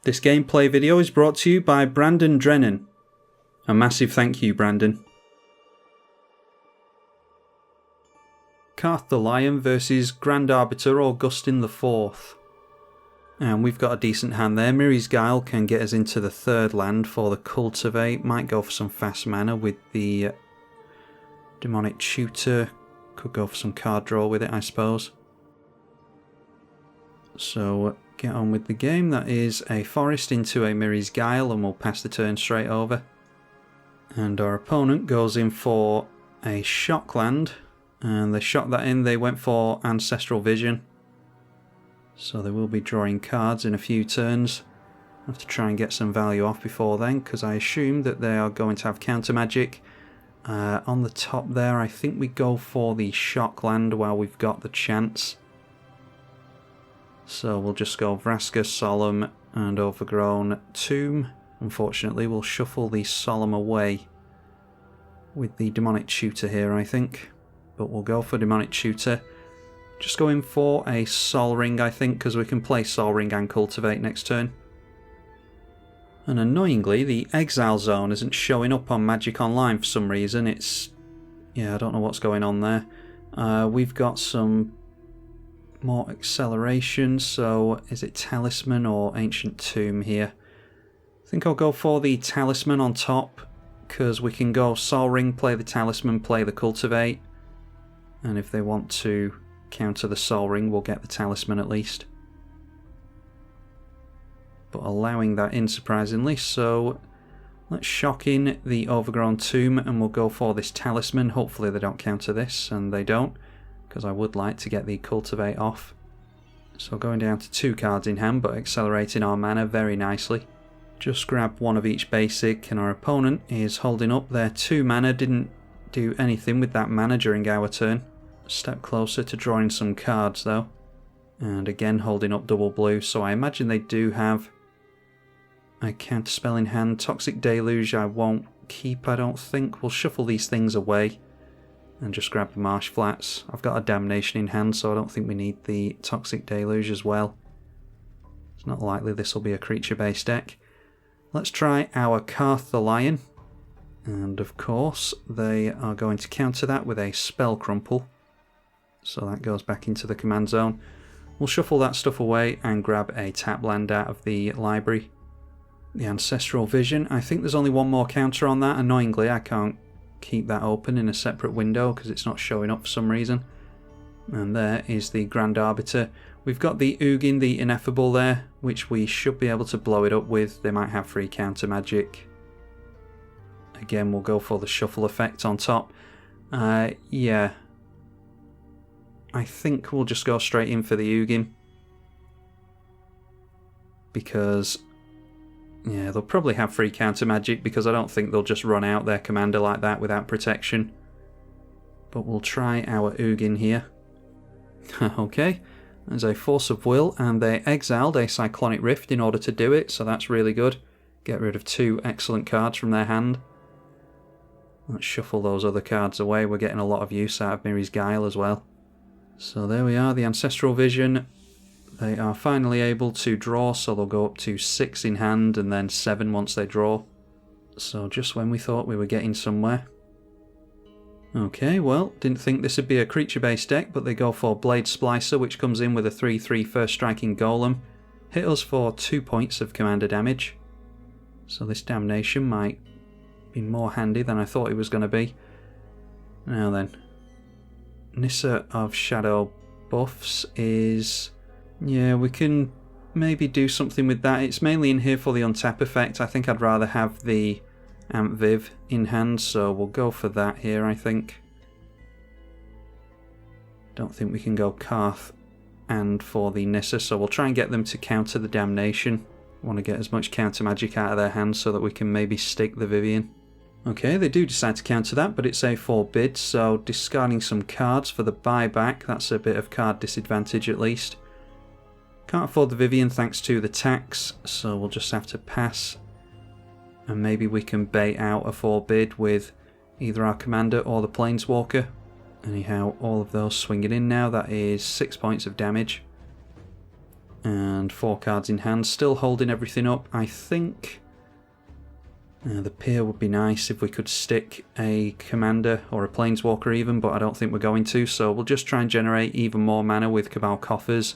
This gameplay video is brought to you by Brandon Drennan. A massive thank you, Brandon. Carth the Lion versus Grand Arbiter Augustin IV. And we've got a decent hand there. Mirri's Guile can get us into the third land for the Cultivate. Might go for some fast mana with the Demonic Tutor. Could go for some card draw with it, I suppose. So get on with the game. That is a forest into a Mirri's Guile, and we'll pass the turn straight over. And our opponent goes in for a shock land, and they shot that in. They went for Ancestral Vision, so they will be drawing cards in a few turns. I have to try and get some value off before then, because I assume that they are going to have counter magic. On the top there, I think we go for the shock land while we've got the chance. So we'll just go Vraska, Solemn and Overgrown Tomb. Unfortunately, we'll shuffle the Solemn away with the Demonic Tutor here, I think. But we'll go for Demonic Tutor. Just going for a Sol Ring, I think, because we can play Sol Ring and Cultivate next turn. And annoyingly, the Exile Zone isn't showing up on Magic Online for some reason. Yeah, I don't know what's going on there. We've got some more acceleration, so is it Talisman or Ancient Tomb here? I think I'll go for the Talisman on top, because we can go Sol Ring, play the Talisman, play the Cultivate, and if they want to counter the Sol Ring, we'll get the Talisman at least. But allowing that in, surprisingly, so let's shock in the Overgrown Tomb and we'll go for this Talisman. Hopefully they don't counter this, and they don't, because I would like to get the Cultivate off. So going down to 2 cards in hand, but accelerating our mana very nicely. Just grab one of each basic, and our opponent is holding up their 2 mana. Didn't do anything with that mana during our turn. Step closer to drawing some cards though. And again holding up double blue, so I imagine they do have a counterspell in hand. Toxic Deluge I won't keep, I don't think. We'll shuffle these things away and just grab the Marsh Flats. I've got a Damnation in hand, so I don't think we need the Toxic Deluge as well. It's not likely this will be a creature-based deck. Let's try our Carth the Lion. And of course, they are going to counter that with a Spell Crumple. So that goes back into the command zone. We'll shuffle that stuff away and grab a tap land out of the library. The Ancestral Vision. I think there's only one more counter on that. Annoyingly, I can't keep that open in a separate window because it's not showing up for some reason. And there is the Grand Arbiter. We've got the Ugin, the Ineffable there, which we should be able to blow it up with. They might have free counter magic. Again, we'll go for the shuffle effect on top. Yeah. I think we'll just go straight in for the Ugin. Because yeah, they'll probably have free counter magic, because I don't think they'll just run out their commander like that without protection. But we'll try our Ugin here. Okay, there's a Force of Will, and they exiled a Cyclonic Rift in order to do it, so that's really good. Get rid of 2 excellent cards from their hand. Let's shuffle those other cards away. We're getting a lot of use out of Mirri's Guile as well. So there we are, the Ancestral Vision. They are finally able to draw, so they'll go up to 6 in hand and then 7 once they draw. So just when we thought we were getting somewhere. Okay, well, didn't think this would be a creature-based deck, but they go for Blade Splicer, which comes in with a 3/3 first striking golem. Hit us for 2 points of commander damage. So this Damnation might be more handy than I thought it was going to be. Now then. Nissa of Shadow buffs is... yeah, we can maybe do something with that. It's mainly in here for the untap effect. I think I'd rather have the Amp Viv in hand, so we'll go for that here, I think. Don't think we can go Carth and for the Nissa, so we'll try and get them to counter the Damnation. Want to get as much counter magic out of their hands so that we can maybe stick the Vivian. Okay, they do decide to counter that, but it's a 4 bid, so discarding some cards for the buyback. That's a bit of card disadvantage at least. Can't afford the Vivian thanks to the tax, so we'll just have to pass. And maybe we can bait out a 4 bid with either our commander or the Planeswalker. Anyhow, all of those swinging in now. That is 6 points of damage. And 4 cards in hand, still holding everything up. I think the pier would be nice if we could stick a commander or a planeswalker even, but I don't think we're going to, so we'll just try and generate even more mana with Cabal Coffers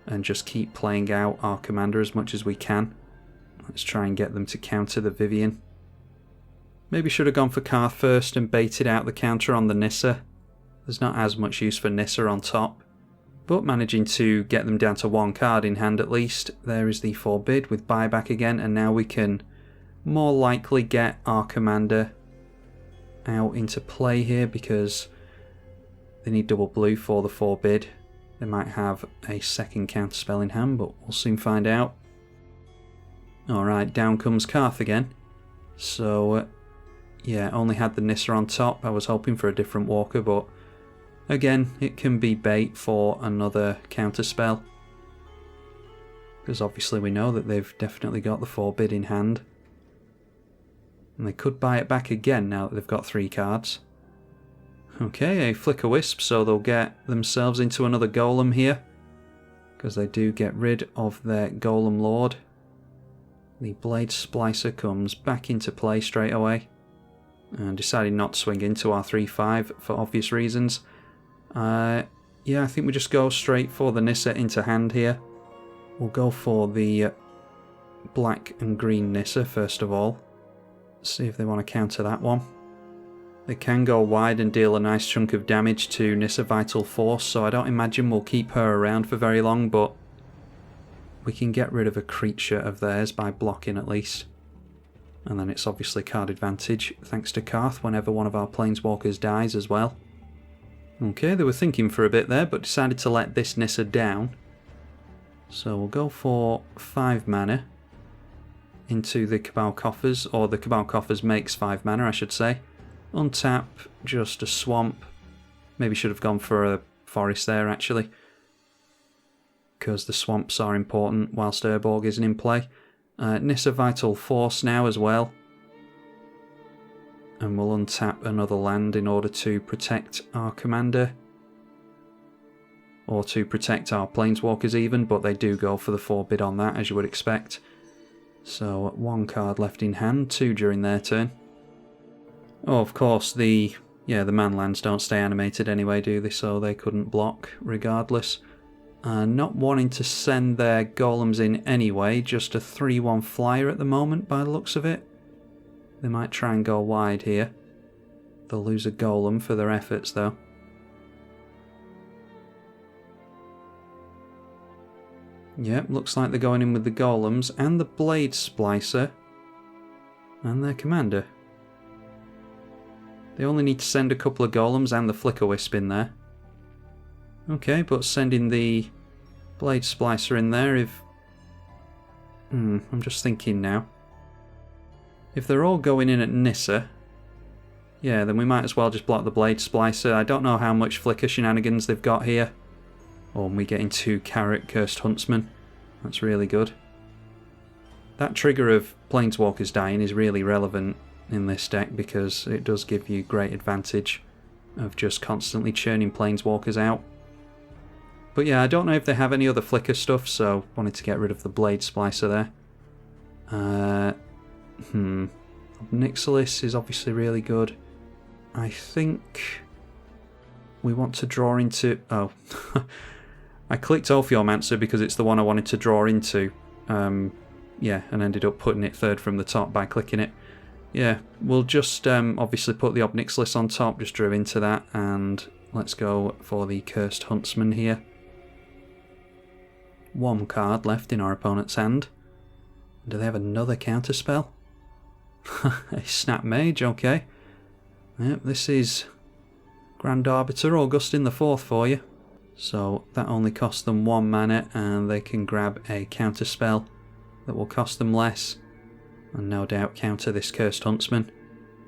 and just keep playing out our commander as much as we can. Let's try and get them to counter the Vivian. Maybe should have gone for Carth first and baited out the counter on the Nissa. There's not as much use for Nissa on top. But managing to get them down to 1 card in hand at least. There is the Forbid with buyback again, and now we can more likely get our commander out into play here because they need double blue for the Forbid. They might have a second counter spell in hand, but we'll soon find out. Alright, down comes Carth again. So, yeah, only had the Nissa on top. I was hoping for a different walker, but again, it can be bait for another counter spell. Because obviously we know that they've definitely got the Forbid in hand. And they could buy it back again now that they've got 3 cards. Okay, a Flicker Wisp, so they'll get themselves into another Golem here. Because they do get rid of their Golem Lord. The Blade Splicer comes back into play straight away. And deciding not to swing into our 3/5 for obvious reasons. Yeah, I think we just go straight for the Nissa into hand here. We'll go for the black and green Nissa first of all. See if they want to counter that one. They can go wide and deal a nice chunk of damage to Nissa Vital Force, so I don't imagine we'll keep her around for very long, but we can get rid of a creature of theirs by blocking at least. And then it's obviously card advantage thanks to Carth whenever one of our planeswalkers dies as well. Okay, they were thinking for a bit there, but decided to let this Nissa down. So we'll go for 5 mana into the Cabal Coffers, or the Cabal Coffers makes 5 mana, I should say. Untap, just a swamp. Maybe should have gone for a forest there, actually, because the swamps are important whilst Urborg isn't in play. Nissa Vital Force now as well. And we'll untap another land in order to protect our commander. Or to protect our planeswalkers even, but they do go for the Forbid on that, as you would expect. So 1 card left in hand, 2 during their turn. Oh, of course, the man lands don't stay animated anyway, do they? So they couldn't block regardless. Not wanting to send their golems in anyway, just a 3/1 flyer at the moment by the looks of it. They might try and go wide here. They'll lose a golem for their efforts though. Yep, looks like they're going in with the golems and the Blade Splicer and their commander. They only need to send a couple of golems and the Flicker Wisp in there. Okay, but sending the Blade Splicer in there if... I'm just thinking now. If they're all going in at Nissa, yeah, then we might as well just block the Blade Splicer. I don't know how much Flicker shenanigans they've got here. Oh, and we get into Carrot Cursed Huntsman. That's really good. That trigger of Planeswalkers dying is really relevant in this deck because it does give you great advantage of just constantly churning Planeswalkers out. But yeah, I don't know if they have any other Flicker stuff, so wanted to get rid of the Blade Splicer there. Nixilis is obviously really good. I think we want to draw into... Oh, I clicked Ophiomancer because it's the one I wanted to draw into. Yeah, and ended up putting it 3rd from the top by clicking it. Yeah, we'll just obviously put the Obnixilis on top, just drew into that, and let's go for the Cursed Huntsman here. 1 card left in our opponent's hand. Do they have another counter spell? A Snap Mage, okay. Yep, this is Grand Arbiter Augustin IV for you. So that only costs them 1 mana and they can grab a counter spell that will cost them less and no doubt counter this Cursed Huntsman.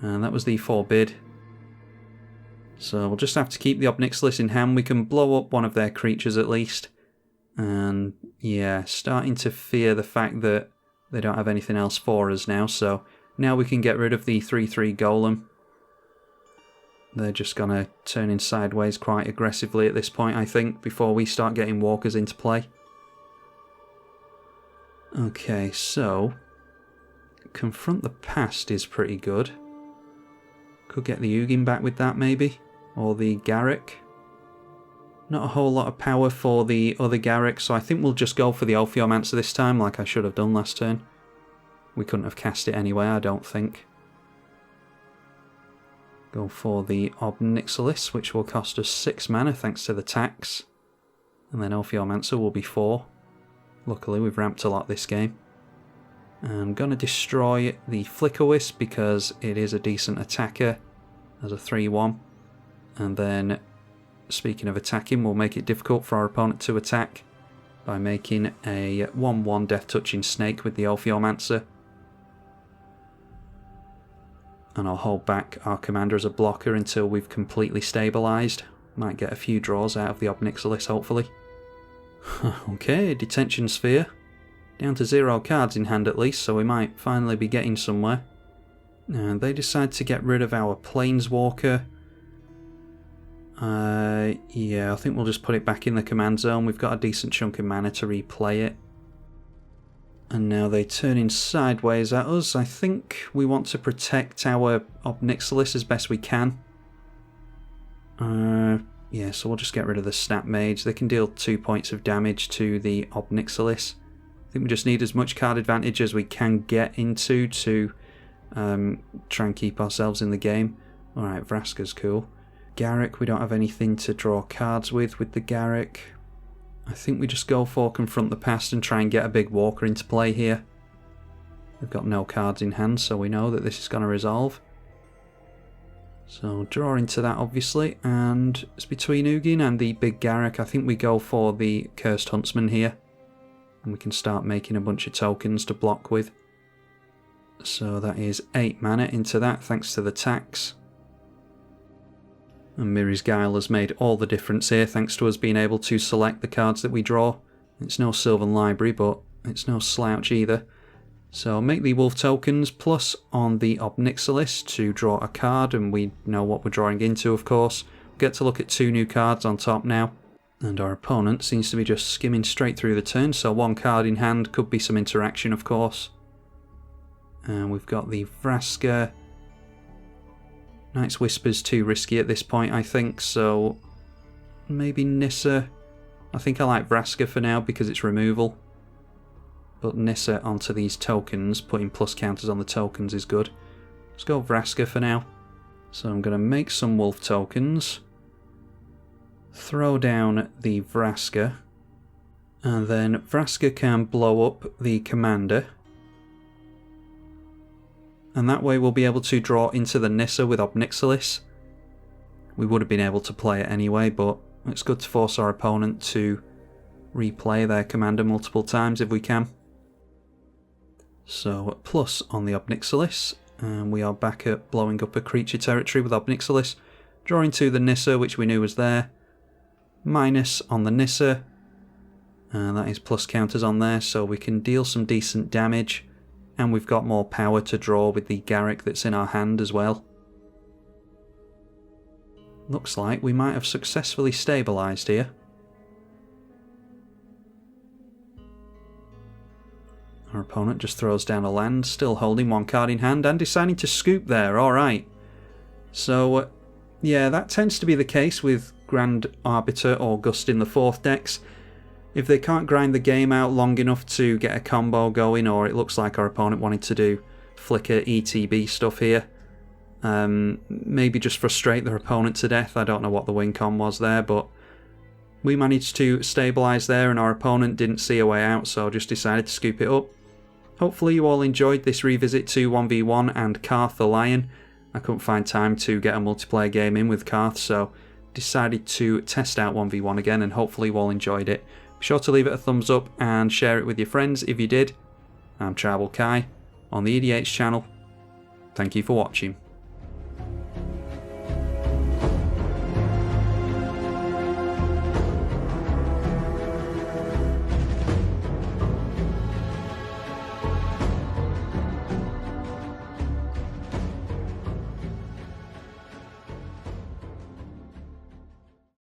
And that was the Forbid. So we'll just have to keep the Obnixilis in hand. We can blow up one of their creatures at least. And yeah, starting to fear the fact that they don't have anything else for us now. So now we can get rid of the 3/3 Golem. They're just going to turn in sideways quite aggressively at this point, I think, before we start getting walkers into play. Okay, so confront the past is pretty good. Could get the Ugin back with that maybe, or the Garruk. Not a whole lot of power for the other Garruk, so I think we'll just go for the Ophiomancer this time, like I should have done last turn. We couldn't have cast it anyway, I don't think. Go for the Obnixilis, which will cost us 6 mana thanks to the tax. And then Ophiomancer will be 4. Luckily we've ramped a lot this game. I'm going to destroy the Flickerwisp because it is a decent attacker as a 3-1. And then, speaking of attacking, we'll make it difficult for our opponent to attack by making a 1-1 Death Touching Snake with the Ophiomancer. And I'll hold back our commander as a blocker until we've completely stabilised. Might get a few draws out of the Obnixilis, hopefully. Okay, Detention Sphere. Down to 0 cards in hand at least, so we might finally be getting somewhere. And they decide to get rid of our Planeswalker. Yeah, I think we'll just put it back in the command zone. We've got a decent chunk of mana to replay it. And now they turn in sideways at us. I think we want to protect our Obnixilis as best we can. Yeah, so we'll just get rid of the Snap Mage. They can deal 2 points of damage to the Obnixilis. I think we just need as much card advantage as we can get into to try and keep ourselves in the game. Alright, Vraska's cool. Garruk, we don't have anything to draw cards with the Garruk. I think we just go for Confront the Past and try and get a big walker into play here. We've got no cards in hand, so we know that this is going to resolve. So draw into that obviously, and it's between Ugin and the big Garruk. I think we go for the Cursed Huntsman here. And we can start making a bunch of tokens to block with. So that is 8 mana into that thanks to the tax. And Miri's Guile has made all the difference here thanks to us being able to select the cards that we draw. It's no Sylvan Library, but it's no slouch either. So make the Wolf tokens plus on the Obnixilis to draw a card, and we know what we're drawing into of course. We get to look at 2 new cards on top now. And our opponent seems to be just skimming straight through the turn, so 1 card in hand, could be some interaction of course. And we've got the Vraska. Night's Whisper's too risky at this point I think, so maybe Nissa. I think I like Vraska for now because it's removal. But Nissa onto these tokens, putting plus counters on the tokens is good. Let's go Vraska for now. So I'm going to make some Wolf tokens. Throw down the Vraska, and then Vraska can blow up the commander, and that way we'll be able to draw into the Nissa with Obnixilis. We would have been able to play it anyway, but it's good to force our opponent to replay their commander multiple times if we can. So plus on the Obnixilis, and we are back at blowing up a creature territory with Obnixilis, drawing to the Nissa which we knew was there. Minus on the Nissa, and that is plus counters on there, so we can deal some decent damage, and we've got more power to draw with the Garruk that's in our hand as well. Looks like we might have successfully stabilised here. Our opponent just throws down a land, still holding 1 card in hand and deciding to scoop there, alright. So yeah, that tends to be the case with Grand Arbiter Augustin IV decks. If they can't grind the game out long enough to get a combo going, or it looks like our opponent wanted to do flicker ETB stuff here, maybe just frustrate their opponent to death. I don't know what the win con was there, but we managed to stabilise there and our opponent didn't see a way out, so just decided to scoop it up. Hopefully you all enjoyed this revisit to 1v1 and Carth the Lion. I couldn't find time to get a multiplayer game in with Carth, so decided to test out 1v1 again, and hopefully you all enjoyed it. Be sure to leave it a thumbs up and share it with your friends if you did. I'm tribalkai on the EDH channel. Thank you for watching.